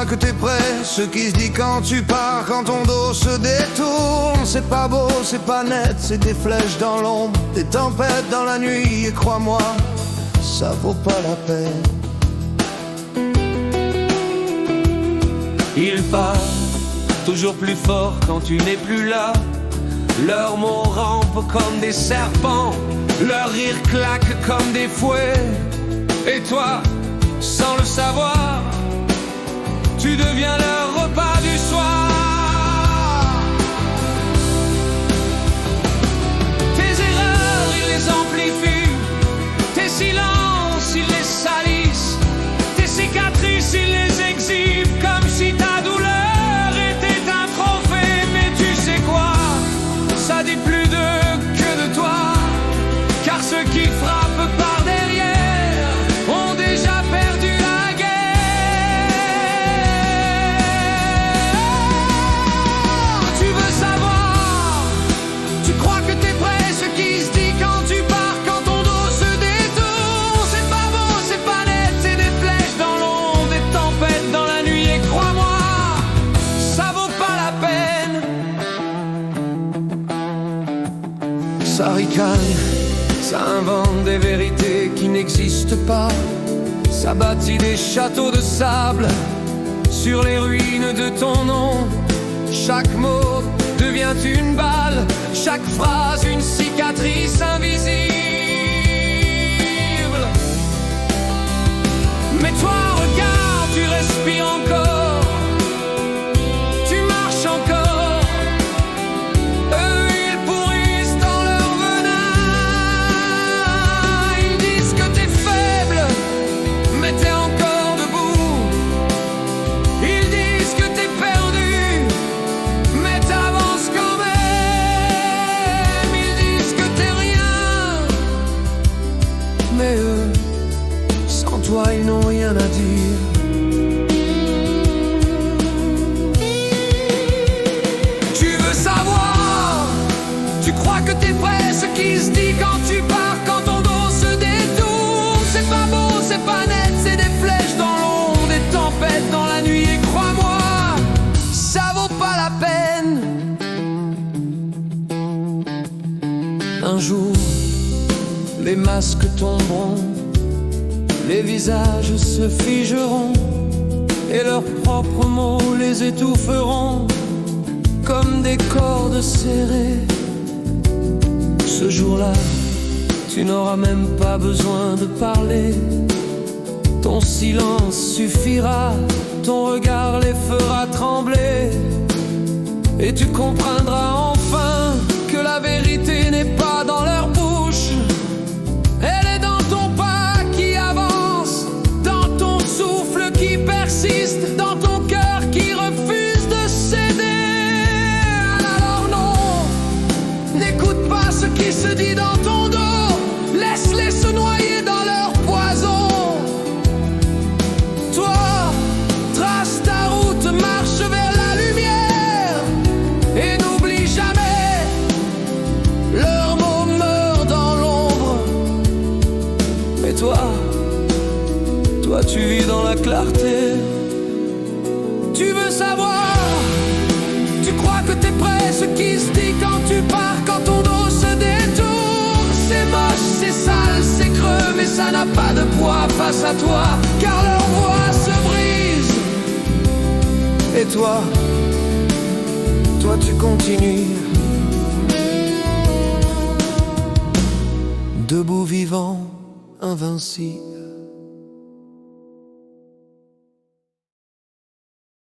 crois que t'es prêt, ce qui se dit quand tu pars, quand ton dos se détourne. C'est pas beau, c'est pas net, c'est des flèches dans l'ombre, des tempêtes dans la nuit. Et crois-moi, ça vaut pas la peine. Ils parlent toujours plus fort quand tu n'es plus là. Leurs mots rampent comme des serpents, leurs rires claquent comme des fouets. Et toi, sans le savoir, tu deviens leur repas du soir. Tes erreurs, ils les amplifient. Tes silences, ils les salissent. Tes cicatrices, ils les exhibent comme si ta douleur était un trophée. Mais tu sais quoi, ça dit plus d'eux que de toi. Car ceux qui frappent par derrière ont déjà perdu la guerre. Tu veux savoir, tu crois que t'es prêt, ce qui se dit quand tu pars, quand ton dos se détourne. C'est pas beau, c'est pas net, c'est des flèches dans l'ombre, des tempêtes dans la nuit. Et crois-moi, ça vaut pas la peine. Ça ricane, ça invente des vérités qui n'existent pas. Ça bâtit des châteaux de sable sur les ruines de ton nom. Chaque mot devient une balle, chaque phrase une cicatrice invisible. Mais toi, regarde, tu respires encore, tu marches encore. Eux, ils pourrissent dans leur venin. Ils disent que t'es faible, mais t'es encore debout. Ils disent que t'es perdu, mais t'avances quand même. Ils disent que t'es rien, mais eux, sans toi, ils n'ont rien à dire. Tu veux savoir, tu crois que t'es prêt, ce qui se dit quand tu pars, quand ton dos se détourne. C'est pas beau, c'est pas net, c'est des flèches dans l'ombre, des tempêtes dans la nuit. Et crois-moi, ça vaut pas la peine. Un jour, les masques tomberont, les visages se figeront, et leurs propres mots les étoufferont comme des cordes serrées. Ce jour-là, tu n'auras même pas besoin de parler. Ton silence suffira, ton regard les fera trembler. Et tu comprendras enfin que la vérité n'est pas dans leur bouche. Elle est dans ton pas qui avance, dans ton souffle qui persiste, dans ton cœur qui refuse de céder. Alors non, n'écoute pas ce qui se dit dans ton dos, laisse-les se noyer dans leur poison. Toi, trace ta route, marche vers la lumière, et n'oublie jamais, leurs mots meurent dans l'ombre. Mais toi, tu vis dans la clarté. Tu veux savoir, tu crois que t'es prêt, ce qui se dit quand tu pars, quand ton dos se détourne. C'est moche, c'est sale, c'est creux, mais ça n'a pas de poids face à toi, car leur voix se brise. Et toi, tu continues, debout, vivant, invincible.